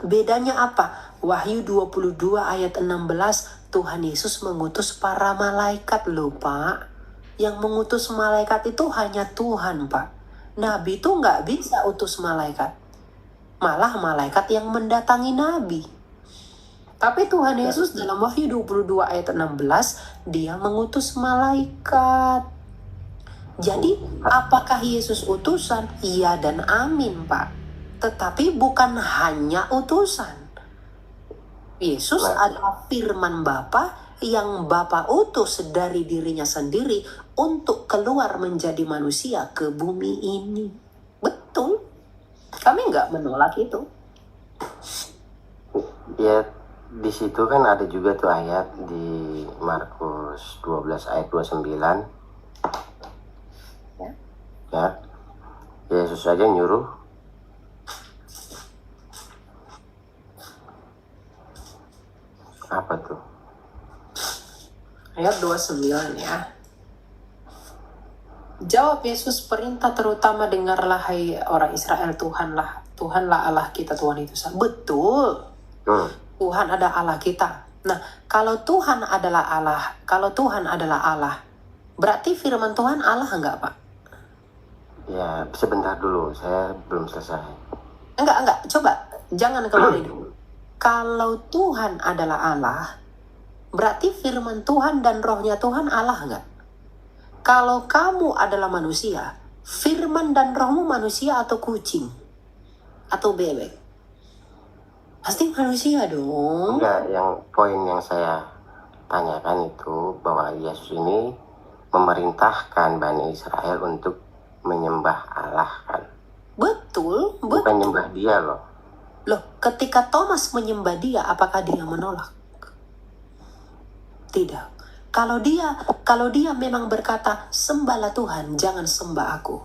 Bedanya apa? Wahyu 22 ayat 16 Tuhan Yesus mengutus para malaikat loh Pak. Yang mengutus malaikat itu hanya Tuhan Pak. Nabi itu nggak bisa utus malaikat. Malah malaikat yang mendatangi nabi. Tapi Tuhan Yesus dalam Wahyu 22 ayat 16 dia mengutus malaikat. Jadi apakah Yesus utusan? Iya dan amin Pak. Tetapi bukan hanya utusan. Yesus adalah firman Bapa yang Bapa utus dari dirinya sendiri untuk keluar menjadi manusia ke bumi ini. Betul. Kami nggak menolak itu. Ya, di situ kan ada juga tuh ayat di Markus 12 ayat 29. Ya, Yesus saja nyuruh. Apa tuh? Ayat 29 ya. Jawab Yesus, perintah terutama dengarlah hai orang Israel, Tuhanlah Allah kita, Tuhan itu satu. Betul. Tuhan ada Allah kita. Nah, kalau Tuhan adalah Allah, berarti firman Tuhan Allah enggak, Pak? Ya, sebentar dulu, saya belum selesai. Enggak, coba jangan kembali dulu. Kalau Tuhan adalah Allah, berarti firman Tuhan dan rohnya Tuhan Allah enggak? Kalau kamu adalah manusia, firman dan rohmu manusia atau kucing? Atau bebek? Pasti manusia dong. Enggak, poin yang saya tanyakan itu bahwa Yesus ini memerintahkan Bani Israel untuk menyembah Allah kan? Betul. Bukan nyembah dia loh. Loh, ketika Thomas menyembah dia, apakah dia menolak? Tidak. Kalau dia memang berkata, sembahlah Tuhan, jangan sembah aku.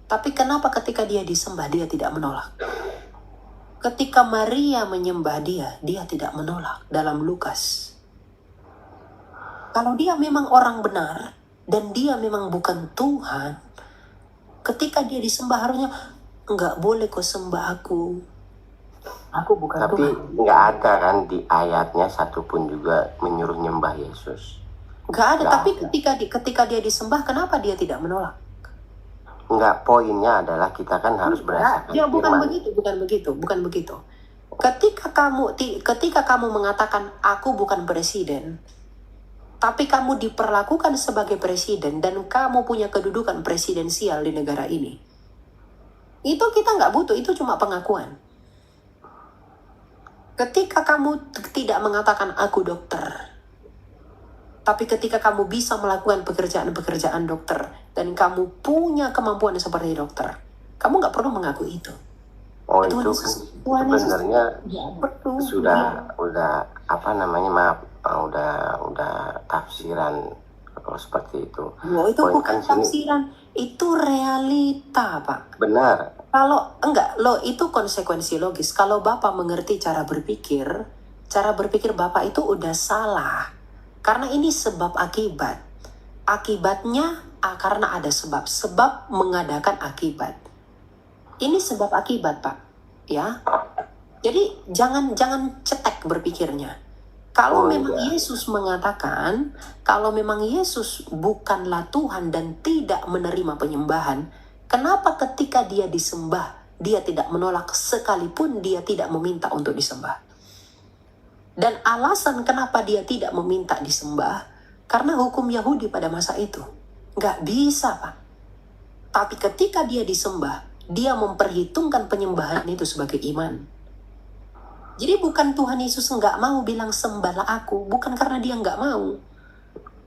Tapi kenapa ketika dia disembah, dia tidak menolak? Ketika Maria menyembah dia tidak menolak dalam Lukas. Kalau dia memang orang benar, dan dia memang bukan Tuhan, ketika dia disembah harusnya, enggak boleh kau sembah aku. Aku bukan Tapi Tuhan. nggak ada kan di ayatnya satupun juga menyuruh nyembah Yesus. Enggak ada, Nggak tapi ada. ketika dia disembah, kenapa dia tidak menolak? Enggak, poinnya adalah kita kan harus berdasarkan Ya, bukan firman. begitu. Ketika kamu mengatakan aku bukan presiden, tapi kamu diperlakukan sebagai presiden dan kamu punya kedudukan presidensial di negara ini, itu kita nggak butuh, itu cuma pengakuan. Ketika kamu tidak mengatakan aku dokter, tapi ketika kamu bisa melakukan pekerjaan-pekerjaan dokter dan kamu punya kemampuan seperti dokter, kamu nggak perlu mengakui itu. Oh, Tuhan itu Yesus- kan Tuhan Yesus sebenarnya nggak perlu. udah apa namanya, maaf, udah tafsiran kalau seperti itu. Wah, itu Poin bukan kan sini tafsiran, itu realita, Pak. benar. Kalau enggak, itu konsekuensi logis. Kalau Bapak mengerti cara berpikir Bapak itu udah salah. Karena ini sebab akibat. Akibatnya karena ada sebab mengadakan akibat. Ini sebab akibat, Pak. Ya. Jadi jangan cetek berpikirnya. Kalau Oh, memang iya. Yesus mengatakan, kalau memang Yesus bukanlah Tuhan dan tidak menerima penyembahan, kenapa ketika dia disembah, dia tidak menolak sekalipun dia tidak meminta untuk disembah? Dan alasan kenapa dia tidak meminta disembah, karena hukum Yahudi pada masa itu. Nggak bisa, Pak. Tapi ketika dia disembah, dia memperhitungkan penyembahan itu sebagai iman. Jadi bukan Tuhan Yesus nggak mau bilang sembahlah aku, bukan karena dia nggak mau.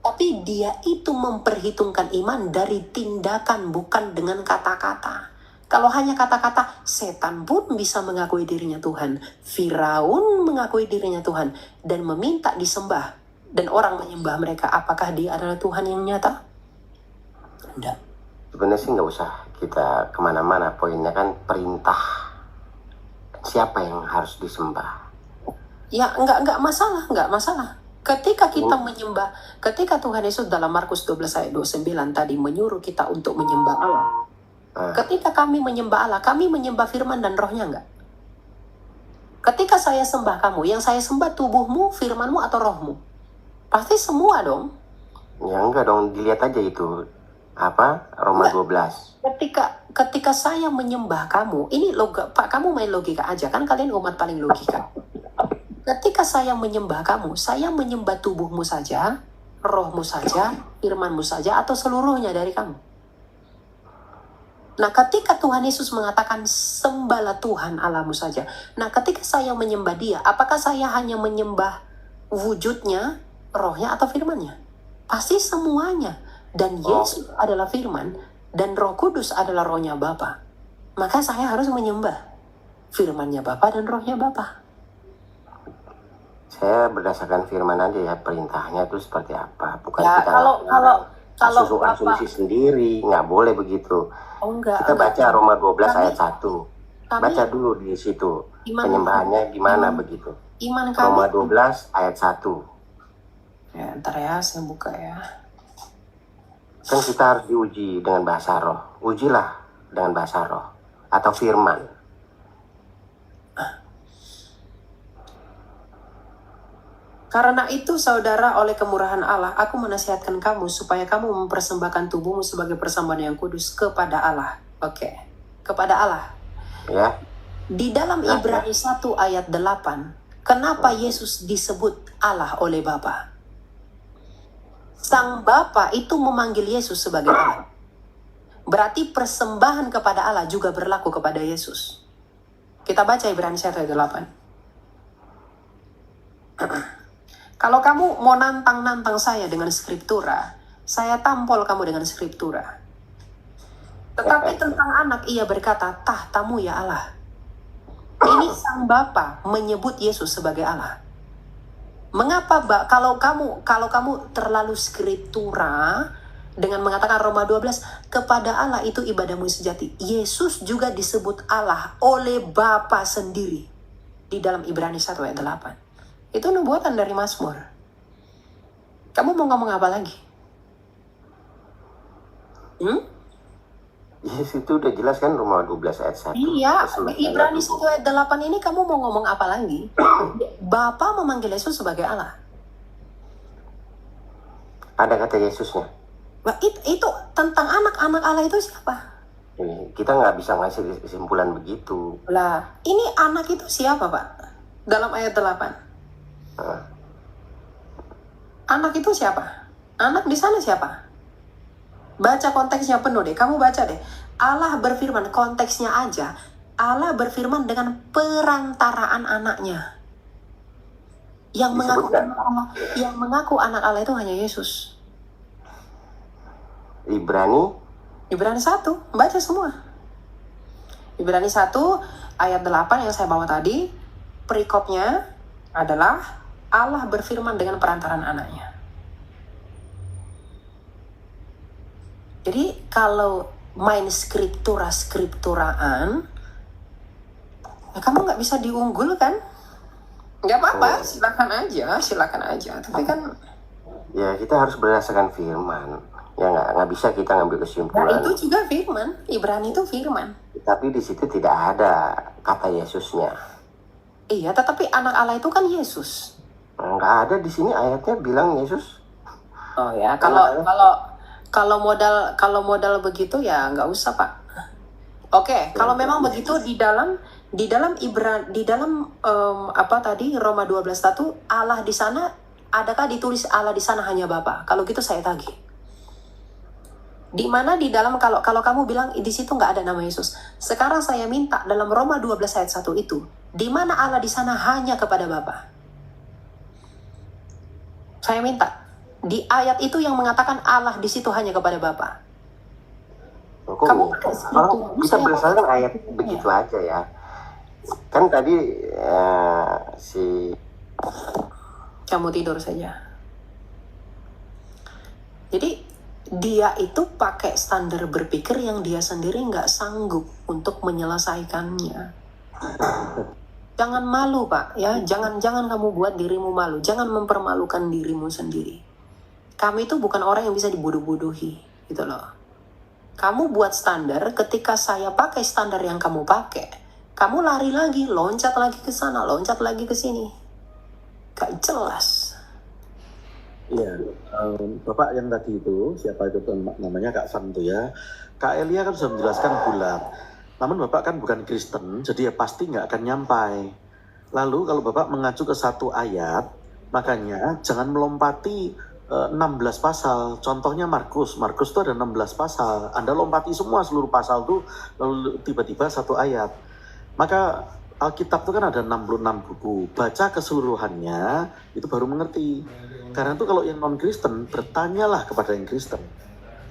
Tapi dia itu memperhitungkan iman dari tindakan, bukan dengan kata-kata. Kalau hanya kata-kata, setan pun bisa mengakui dirinya Tuhan. Firaun mengakui dirinya Tuhan dan meminta disembah. Dan orang menyembah mereka, apakah dia adalah Tuhan yang nyata? Tidak. Sebenarnya sih nggak usah kita kemana-mana. Poinnya kan perintah. Siapa yang harus disembah? Ya, enggak masalah. Ketika kita menyembah, ketika Tuhan Yesus dalam Markus 12 ayat 29 tadi menyuruh kita untuk menyembah Allah. Ketika kami menyembah Allah, kami menyembah firman dan rohnya enggak? Ketika saya sembah kamu, yang saya sembah tubuhmu, firmanmu, atau rohmu? Pasti semua dong. Ya enggak dong, dilihat aja itu. Apa? Roma 12. Ketika saya menyembah kamu, ini Pak, kamu main logika aja, kan kalian umat paling logika. Ketika saya menyembah kamu, saya menyembah tubuhmu saja, rohmu saja, firmanmu saja, atau seluruhnya dari kamu. Nah, ketika Tuhan Yesus mengatakan sembahlah Tuhan Allahmu saja. Nah, ketika saya menyembah dia, apakah saya hanya menyembah wujudnya, rohnya, atau firmannya? Pasti semuanya. Dan Yesus adalah firman, dan Roh Kudus adalah rohnya Bapa. Maka saya harus menyembah firmannya Bapa dan rohnya Bapa. Saya berdasarkan firman aja ya, perintahnya itu seperti apa. Bukan Ya, kita kalau asumsi sendiri, nggak boleh begitu. enggak, Kita baca Roma 12 ayat 1. kami- Baca dulu di situ. Iman- Penyembahannya gimana begitu. iman Roma kami. 12 ayat 1. Ya, ntar ya, saya buka ya. Kan kita harus diuji dengan bahasa roh. Ujilah dengan bahasa roh atau firman. Karena itu saudara, oleh kemurahan Allah, aku menasihatkan kamu supaya kamu mempersembahkan tubuhmu sebagai persembahan yang kudus kepada Allah. Oke, kepada Allah. Ya. Di dalam Ibrani 1 ayat 8, kenapa Yesus disebut Allah oleh Bapa? Sang Bapa itu memanggil Yesus sebagai Allah. Berarti persembahan kepada Allah juga berlaku kepada Yesus. Kita baca Ibrani 1 ayat 8. Kalau kamu mau nantang-nantang saya dengan skriptura, saya tampol kamu dengan skriptura. Tetapi tentang anak ia berkata, tahtamu ya Allah. Ini sang Bapa menyebut Yesus sebagai Allah. Mengapa kalau kamu terlalu skriptura dengan mengatakan Roma 12, kepada Allah itu ibadahmu sejati. Yesus juga disebut Allah oleh Bapa sendiri di dalam Ibrani 1 ayat 8. Itu nubuatan dari Mazmur. Kamu mau ngomong apa lagi? Yesus itu udah jelas kan, Roma 12 ayat 1. Iya, Ibrani 1 ayat 8 ini kamu mau ngomong apa lagi? Bapa memanggil Yesus sebagai Allah. Ada kata Yesusnya. Nah, itu tentang anak-anak Allah itu siapa? Kita nggak bisa ngasih kesimpulan begitu. Lah, ini anak itu siapa, Pak? Dalam ayat 8. Anak itu siapa? Anak di sana siapa? Baca konteksnya penuh deh. Kamu baca deh. Allah berfirman, konteksnya aja. Allah berfirman dengan perantaraan anaknya. Yang mengaku anak Allah itu hanya Yesus. Ibrani 1, baca semua. Ibrani 1 ayat 8 yang saya bawa tadi, perikopnya adalah Allah berfirman dengan perantaran anaknya. Jadi kalau main skripturaan, ya kamu nggak bisa diunggulkan. Nggak apa-apa, silakan aja. Tapi kan ya kita harus berdasarkan firman. Ya nggak bisa kita ngambil kesimpulan. Nah, itu juga firman. Ibrani itu firman. Tapi di situ tidak ada kata Yesusnya. Iya, tetapi anak Allah itu kan Yesus. Nggak ada di sini ayatnya bilang Yesus. Oh ya, kalau modal begitu ya nggak usah, Pak. Oke, kalau memang begitu di dalam Roma 12:1 Allah di sana, adakah ditulis Allah di sana hanya Bapa? Kalau gitu saya tagih. Di mana di dalam kalau kamu bilang di situ nggak ada nama Yesus. Sekarang saya minta dalam Roma 12 ayat 1 itu, di mana Allah di sana hanya kepada Bapa? Saya minta di ayat itu yang mengatakan Allah di situ hanya kepada Bapa. Kalau kita berdasarkan ayat begitu aja ya. Kan tadi kamu tidur saja. Jadi dia itu pakai standar berpikir yang dia sendiri nggak sanggup untuk menyelesaikannya. Jangan malu, Pak, ya. Jangan kamu buat dirimu malu. Jangan mempermalukan dirimu sendiri. Kamu itu bukan orang yang bisa dibodoh-bodohi, gitu loh. Kamu buat standar, ketika saya pakai standar yang kamu pakai, kamu lari lagi, loncat lagi ke sana, loncat lagi ke sini. Gak jelas. Iya, Bapak yang tadi itu, siapa itu namanya Kak Fan itu ya. Kak Elia kan sudah menjelaskan bulat. Namun Bapak kan bukan Kristen, jadi ya pasti nggak akan nyampai. Lalu kalau Bapak mengacu ke satu ayat, makanya jangan melompati 16 pasal. Contohnya Markus itu ada 16 pasal. Anda lompati semua seluruh pasal itu, lalu tiba-tiba satu ayat. Maka Alkitab itu kan ada 66 buku. Baca keseluruhannya, itu baru mengerti. Karena itu kalau yang non-Kristen, bertanyalah kepada yang Kristen.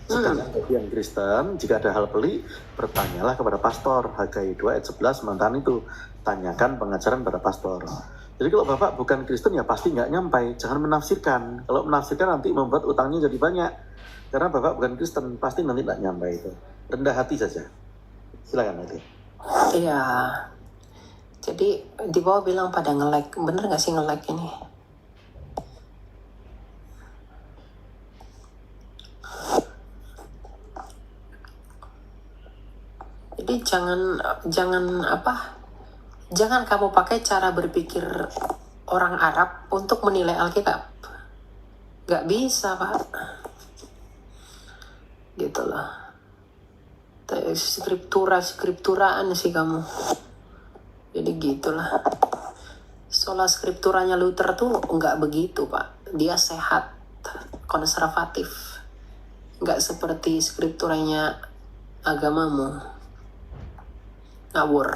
Sedangkan bagi yang Kristen, jika ada hal pelik, bertanyalah kepada pastor. Hagai 2 ayat 11 mengatakan itu, tanyakan pengajaran pada pastor. Jadi kalau Bapak bukan Kristen ya pasti nggak nyampai. Jangan menafsirkan. Kalau menafsirkan nanti membuat utangnya jadi banyak. Karena Bapak bukan Kristen, pasti nanti nggak nyampai itu. Rendah hati saja. Silakan nanti. Iya. Jadi di bawah bilang pada nge-like. Bener nggak sih nge-like ini? Jadi jangan kamu pakai cara berpikir orang Arab untuk menilai Alkitab. Gak bisa, Pak. Gitu loh. Skripturaan sih kamu. Jadi gitulah. Sola skripturanya Luther tuh nggak begitu, Pak. Dia sehat, konservatif. Nggak seperti skripturanya agamamu. Ngawur.